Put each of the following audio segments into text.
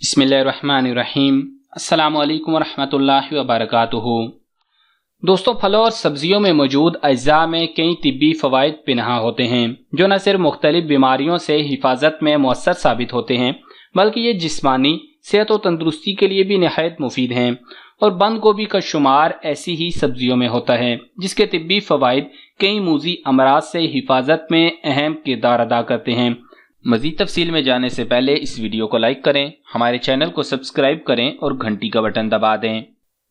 बिस्मिल्लाहिर्रहमानिर्रहीम। अस्सलामु अलैकुम वरहमतुल्लाहि वबरकातुहू। दोस्तों, फलों और सब्जियों में मौजूद अज्जा में कई तिब्बी फ़वाइद पिनहा होते हैं जो न सिर्फ मुख्तलिफ बीमारियों से हिफाजत में मौसर साबित होते हैं बल्कि ये जिस्मानी सेहत और तंदुरुस्ती के लिए भी निहायत मुफीद हैं। और बंद गोभी का शुमार ऐसी ही सब्जियों में होता है जिसके तिब्बी फ़वाइद कई मूजी अमराज से हिफाजत में अहम किरदार अदा करते हैं। मज़ीद तफसील में जाने से पहले इस वीडियो को लाइक करें, हमारे चैनल को सब्सक्राइब करें और घंटी का बटन दबा दें।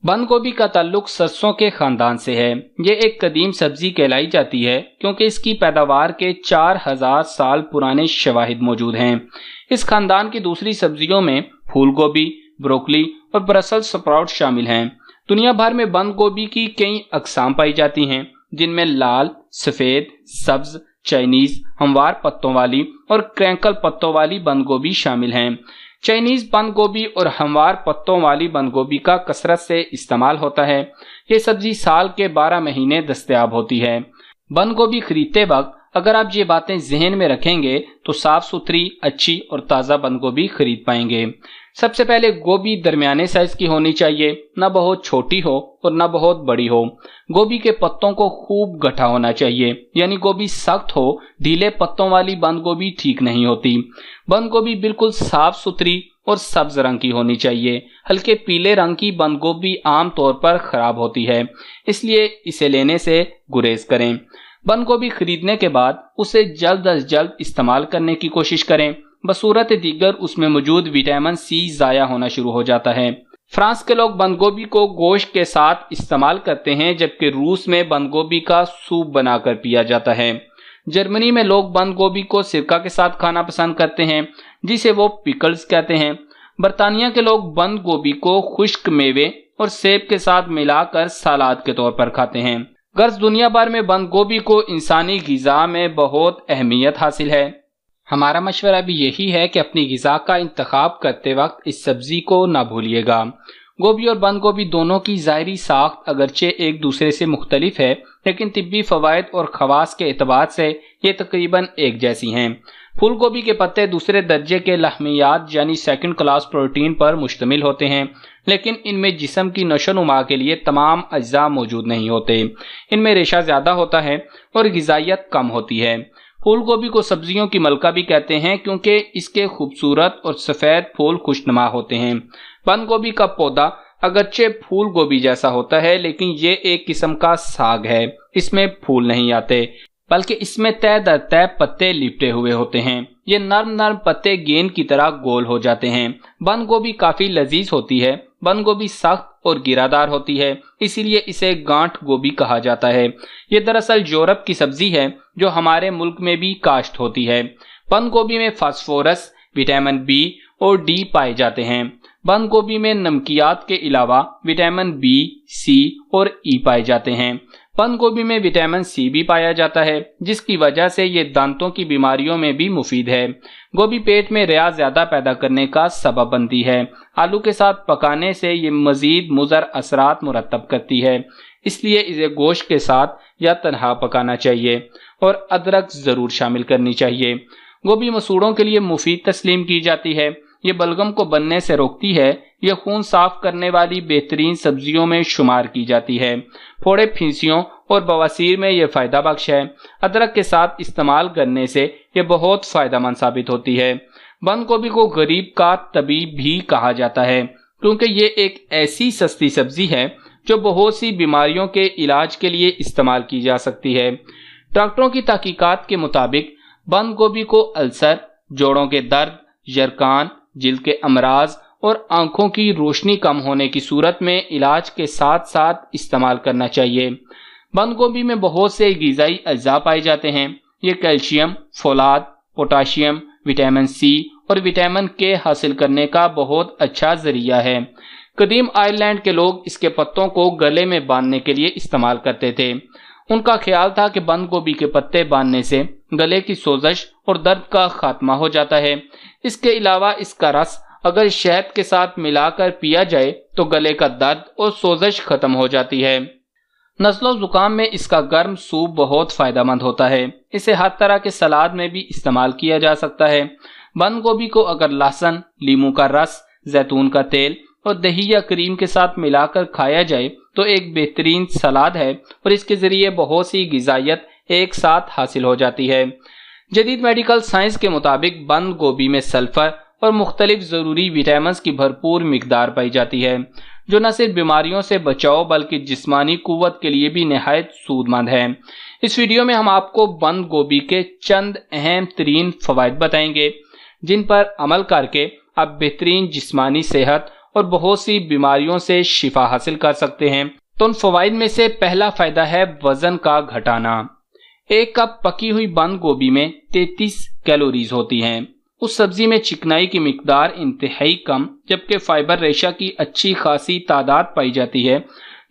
बंद गोभी का ताल्लुक सरसों के खानदान से है। ये एक कदीम सब्जी कहलाई जाती है क्योंकि इसकी पैदावार के 4000 साल पुराने शवाहिद मौजूद हैं। इस खानदान की दूसरी सब्जियों में फूल गोभी, ब्रोकली और ब्रसल्स स्प्राउट शामिल हैं। दुनिया भर में बंद गोभी की कई अकसाम पाई जाती हैं जिनमें लाल, सफ़ेद, सब्ज, चाइनीज, हमवार पत्तों वाली और क्रैंकल पत्तों वाली बंद गोभी शामिल हैं। चाइनीज बंद गोभी और हमवार पत्तों वाली बंद गोभी का कसरत से इस्तेमाल होता है। ये सब्जी साल के 12 महीने दस्तयाब होती है। बंद गोभी खरीदते वक्त अगर आप ये बातें जहन में रखेंगे तो साफ सुथरी, अच्छी और ताज़ा बंद गोभी खरीद पाएंगे। सबसे पहले गोभी दरमियाने साइज की होनी चाहिए, न बहुत छोटी हो और न बहुत बड़ी हो। गोभी के पत्तों को खूब गठा होना चाहिए, यानी गोभी सख्त हो, ढीले पत्तों वाली बंद गोभी ठीक नहीं होती। बंद गोभी बिल्कुल साफ सुथरी और सब्ज रंग की होनी चाहिए। हल्के पीले रंग की बंद गोभी आम तौर पर खराब होती है, इसलिए इसे लेने से गुरेज करें। बंद गोभी खरीदने के बाद उसे जल्द अज जल्द इस्तेमाल करने की कोशिश करें। बसूरत दीगर उसमें मौजूद विटामिन सी ज़ाया होना शुरू हो जाता है। फ्रांस के लोग बंद गोभी को गोश्त के साथ इस्तेमाल करते हैं जबकि रूस में बंद गोभी का सूप बनाकर पिया जाता है। जर्मनी में लोग बंद गोभी को सिरका के साथ खाना पसंद करते हैं जिसे वो पिकल्स कहते हैं। बरतानिया के लोग बंद गोभी को खुश्क मेवे और सेब के साथ मिलाकर सलाद के तौर पर खाते हैं। गर्ज दुनिया भर में बंद गोभी को इंसानी ग़िज़ा में बहुत अहमियत हासिल है। हमारा मशवरा भी यही है कि अपनी ग़िज़ा का इंतखाब करते वक्त इस सब्ज़ी को ना भूलिएगा। गोभी और बंद गोभी दोनों की ज़ाहिरी साख्त अगरचे एक दूसरे से मुख्तलिफ है, लेकिन तिब्बी फ़वाइद और खवास के एतबार से ये तकरीबन एक जैसी हैं। फूल गोभी के पत्ते दूसरे दर्जे के लहमियात यानी सेकंड क्लास प्रोटीन पर मुश्तमिल होते हैं, लेकिन इनमें जिस्म की नशोनुमा के लिए तमाम अज्जा मौजूद नहीं होते। इनमें रेशा ज़्यादा होता है और ग़िज़ाइयत कम होती है। फूल गोभी को सब्जियों की मलका भी कहते हैं क्योंकि इसके खूबसूरत और सफ़ेद फूल खुशनुमा होते हैं। बंद गोभी का पौधा अगरचे फूल गोभी जैसा होता है, लेकिन ये एक किस्म का साग है। इसमें फूल नहीं आते बल्कि इसमें तय दर तय पत्ते लिपटे हुए होते हैं। ये नर्म नर्म पत्ते गेंद की तरह गोल हो जाते हैं। बंद गोभी काफ़ी लजीज होती है। बंद गोभी सख्त और गिरादार होती है, इसीलिए इसे गांठ गोभी कहा जाता है। ये दरअसल यूरोप की सब्जी है जो हमारे मुल्क में भी काश्त होती है। बंद गोभी में फास्फोरस, विटामिन बी और डी पाए जाते हैं। बंद गोभी में नमकियात के अलावा विटामिन बी, सी और ई पाए जाते हैं। बंद गोभी में विटामिन सी भी पाया जाता है जिसकी वजह से ये दांतों की बीमारियों में भी मुफीद है। गोभी पेट में रिया ज़्यादा पैदा करने का सबब बनती है। आलू के साथ पकाने से ये मज़ीद मुज़र असरात मुरतब करती है, इसलिए इसे गोश्त के साथ या तन्हा पकाना चाहिए और अदरक ज़रूर शामिल करनी चाहिए। गोभी मसूड़ों के लिए मुफीद तस्लीम की जाती है। ये बलगम को बनने से रोकती है। यह खून साफ करने वाली बेहतरीन सब्जियों में शुमार की जाती है। फोड़े, फिंसियों और बवासीर में यह फ़ायदा बख्श है। अदरक के साथ इस्तेमाल करने से यह बहुत फ़ायदेमंद साबित होती है। बंद गोभी को गरीब का तबीब भी कहा जाता है क्योंकि ये एक ऐसी सस्ती सब्जी है जो बहुत सी बीमारियों के इलाज के लिए इस्तेमाल की जा सकती है। डॉक्टरों की तहकीकात के मुताबिक बंद गोभी को अल्सर, जोड़ों के दर्द, यरकान, जिल्द के अमराज और आंखों की रोशनी कम होने की सूरत में इलाज के साथ साथ इस्तेमाल करना चाहिए। बंद गोभी में बहुत से ग़िज़ाई अज्जा पाए जाते हैं। ये कैल्शियम, फोलाद, पोटाशियम, विटामिन सी और विटामिन के हासिल करने का बहुत अच्छा ज़रिया है। कदीम आयरलैंड के लोग इसके पत्तों को गले में बांधने के लिए इस्तेमाल करते थे। उनका ख्याल था कि बंद गोभी के पत्ते बांधने से गले की सोजश और दर्द का खात्मा हो जाता है। इसके अलावा इसका रस अगर शहद के साथ मिलाकर पिया जाए तो गले का दर्द और सोजश खत्म हो जाती है। नज़्लो ज़ुकाम में इसका गर्म सूप बहुत फ़ायदेमंद होता है। इसे हर तरह के सलाद में भी इस्तेमाल किया जा सकता है। बंद गोभी को अगर लहसुन, लीमू का रस, जैतून का तेल और दही या क्रीम के साथ मिलाकर खाया जाए तो एक बेहतरीन सलाद है और इसके जरिए बहुत सी ग़िज़ाइयत एक साथ हासिल हो जाती है। जदीद मेडिकल साइंस के मुताबिक बंद गोभी में सल्फर और मुख्तलिफ ज़रूरी विटामिन्स की भरपूर मिकदार पाई जाती है, जो न सिर्फ बीमारियों से बचाव बल्कि जिस्मानी कुव्वत के लिए भी निहायत सूदमंद है। इस वीडियो में हम आपको बंद गोभी के चंद अहम तरीन फ़वाइद बताएंगे, जिन पर अमल करके आप बेहतरीन जिस्मानी सेहत और बहुत सी बीमारियों से शिफा हासिल कर सकते हैं। तो उन फ़वाइद में से पहला फ़ायदा है वज़न का घटाना। एक कप पकी हुई बंद गोभी में 33 कैलोरीज होती हैं। उस सब्जी में चिकनाई की मिकदार इंतहाई कम जबकि फाइबर रेशा की अच्छी खासी तादाद पाई जाती है,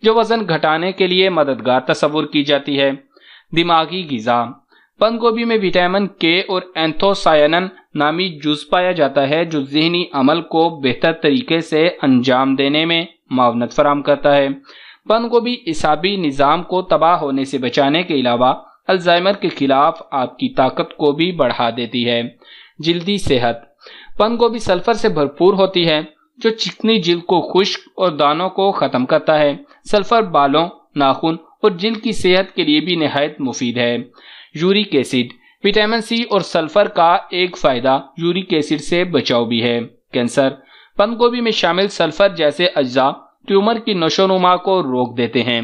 जो वज़न घटाने के लिए मददगार तस्वुर की जाती है। दिमागी ग़िज़ा। बंद गोभी में विटामिन के और एंथोसायनिन नामी जुज़ पाया जाता है, जो ज़हनी अमल को बेहतर तरीके से अंजाम देने में मावनत फराहम करता है। बंद गोभी इसाबी निज़ाम को तबाह होने से बचाने के अलावा अल्जाइमर के खिलाफ आपकी ताकत को भी बढ़ा देती है। जिल्दी सेहत। बंद गोभी सल्फर से भरपूर होती है, जो चिकनी जिल्द को खुश्क और दानों को ख़त्म करता है। सल्फर बालों, नाखून और जिल्द की सेहत के लिए भी निहायत मुफीद है। Uric acid. विटामिन सी और सल्फर का एक फ़ायदा यूरिक एसिड से बचाव भी है। कैंसर। बंद गोभी में शामिल सल्फर जैसे अज्जा ट्यूमर की नशोनुमा को रोक देते हैं।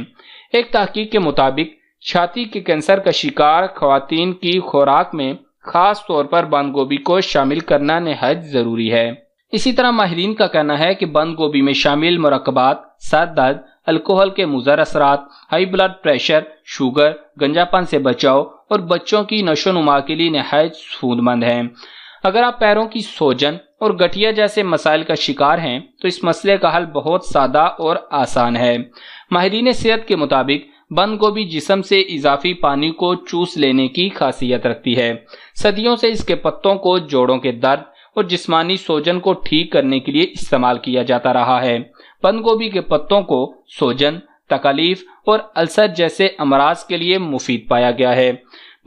एक तहकीक के मुताबिक छाती के कैंसर का शिकार ख़वातीन की खुराक में खास तौर पर बंद गोभी को शामिल करना निहायत ज़रूरी है। इसी तरह माहिरीन का कहना है कि बंद गोभी में शामिल मुरक्कबात सर दर्द, अल्कोहल के मुज़र असरात, हाई ब्लड प्रेशर, शुगर, गंजापन से बचाव और बच्चों की नशोनुमा के लिए निहायत सूदमंद हैं। अगर आप पैरों की सोजन और गठिया जैसे मसाइल का शिकार हैं तो इस मसले का हल बहुत सादा और आसान है। माहिरीन सेहत के मुताबिक बंद गोभी जिस्म से इजाफी पानी को चूस लेने की खासियत रखती है। सदियों से इसके पत्तों को जोड़ों के दर्द और जिस्मानी सोजन को ठीक करने के लिए इस्तेमाल किया जाता रहा है। बंद गोभी के पत्तों को सोजन, तकलीफ और अल्सर जैसे अमराज के लिए मुफीद पाया गया है।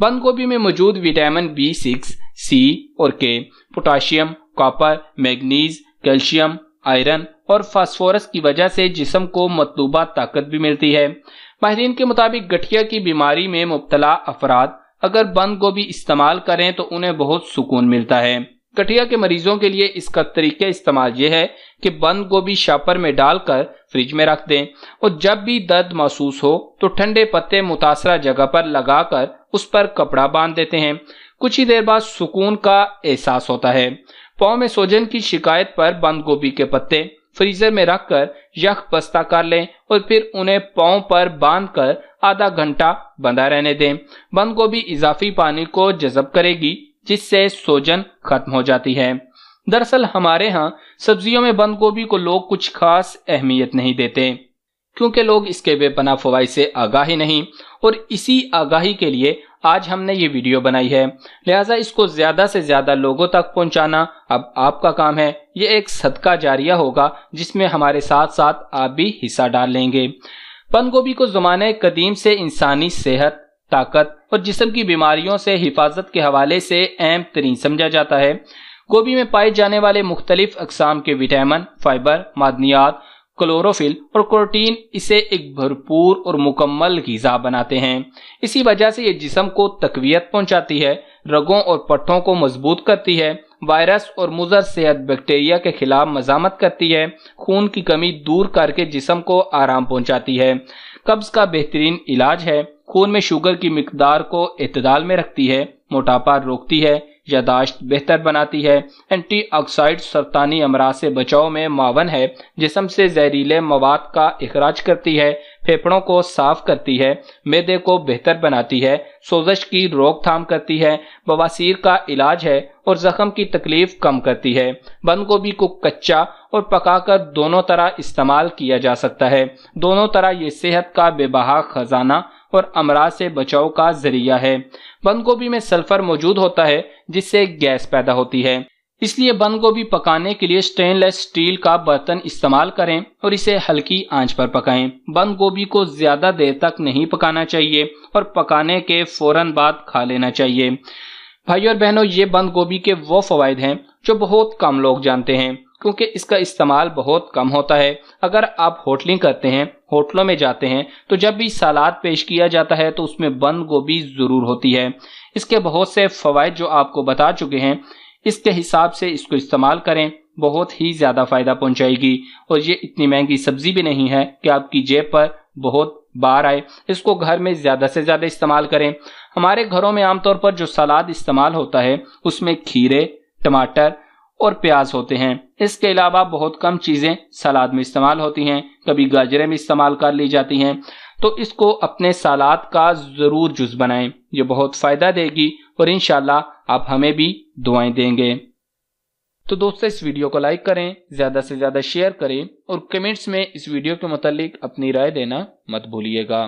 बंद गोभी में मौजूद विटामिन B6, C और K, potassium, copper, manganese, calcium, iron और फास्फोरस की वजह से जिस्म को मतलूबा ताकत भी मिलती है। माहिरीन के मुताबिक गठिया की बीमारी में मुब्तला अफराद अगर बंद गोभी इस्तेमाल करें तो उन्हें बहुत सुकून मिलता है। गठिया के मरीजों के लिए इसका तरीका इस्तेमाल यह है कि बंद गोभी शॉपर में डालकर फ्रिज में रख दें और जब भी दर्द महसूस हो तो ठंडे पत्ते मुतासरा जगह पर लगाकर उस पर कपड़ा बांध देते हैं। कुछ ही देर बाद सुकून का एहसास होता है। पाँव में सोजन की शिकायत पर बंद गोभी के पत्ते फ्रीजर में रखकर यख बस्ता कर लें और फिर उन्हें पाँव पर बांधकर आधा घंटा बंधा रहने दें। बंद गोभी इजाफी पानी को जज़ब करेगी, जिससे सोजन खत्म हो जाती है। दरअसल हमारे यहाँ सब्जियों में बंद गोभी को लोग कुछ खास अहमियत नहीं देते, क्योंकि लोग इसके बेपनाह फ़वाइद से आगाही नहीं, और इसी आगाही के लिए आज हमने ये वीडियो बनाई है। लिहाजा इसको ज़्यादा से ज़्यादा लोगों तक पहुंचाना अब आपका काम है। ये एक सदका जारिया होगा जिसमें हमारे साथ साथ आप भी हिस्सा डाल लेंगे। बंद गोभी को ज़माने कदीम से इंसानी सेहत, ताकत और जिस्म की बीमारियों से हिफाजत के हवाले से अहम तरीन समझा जाता है। गोभी में पाए जाने वाले मुख्तलिफ अक़साम के विटामिन, फाइबर, मादनियात, क्लोरोफिल और प्रोटीन इसे एक भरपूर और मुकम्मल ग़िज़ा बनाते हैं। इसी वजह से ये जिस्म को तक़वियत पहुंचाती है, रगों और पट्ठों को मजबूत करती है, वायरस और मुज़र सेहत बैक्टीरिया के खिलाफ मज़ामत करती है, खून की कमी दूर करके जिस्म को आराम पहुंचाती है, कब्ज़ का बेहतरीन इलाज है, खून में शुगर की मिकदार को एतदाल में रखती है, मोटापा रोकती है, यादाश्त बेहतर बनाती है, एंटीऑक्सीडेंट सरतानी अमराज से बचाव में मावन है, जिस्म से जहरीले मवाद का इखराज करती है, फेफड़ों को साफ करती है, मैदे को बेहतर बनाती है, सोजश की रोकथाम करती है, बवासीर का इलाज है और जख्म की तकलीफ कम करती है। बंद गोभी को कच्चा और पकाकर दोनों तरह इस्तेमाल किया जा सकता है। दोनों तरह ये सेहत का बेबहा खजाना और अमराज से बचाव का जरिया है। बंद गोभी में सल्फर मौजूद होता है जिससे गैस पैदा होती है, इसलिए बंद गोभी पकाने के लिए स्टेनलेस स्टील का बर्तन इस्तेमाल करें और इसे हल्की आंच पर पकाएं। बंद गोभी को ज्यादा देर तक नहीं पकाना चाहिए और पकाने के फौरन बाद खा लेना चाहिए। भाइयों और बहनों, ये बंद गोभी के वो फवाइद हैं जो बहुत कम लोग जानते हैं। क्योंकि इसका इस्तेमाल बहुत कम होता है। अगर आप होटलिंग करते हैं, होटलों में जाते हैं, तो जब भी सलाद पेश किया जाता है तो उसमें बंद गोभी ज़रूर होती है। इसके बहुत से फ़वाइद जो आपको बता चुके हैं, इसके हिसाब से इसको इस्तेमाल करें, बहुत ही ज़्यादा फ़ायदा पहुंचाएगी। और ये इतनी महंगी सब्ज़ी भी नहीं है कि आपकी जेब पर बहुत बार आए। इसको घर में ज़्यादा से ज़्यादा इस्तेमाल करें। हमारे घरों में आमतौर पर जो सलाद इस्तेमाल होता है उसमें खीरे, टमाटर और प्याज होते हैं। इसके अलावा बहुत कम चीज़ें सलाद में इस्तेमाल होती हैं, कभी गाजरें भी इस्तेमाल कर ली जाती हैं। तो इसको अपने सलाद का ज़रूर जुज़ बनाएं, ये बहुत फ़ायदा देगी और इंशाल्लाह आप हमें भी दुआएं देंगे। तो दोस्तों, इस वीडियो को लाइक करें, ज़्यादा से ज़्यादा शेयर करें और कमेंट्स में इस वीडियो के मुतालिक अपनी राय देना मत भूलिएगा।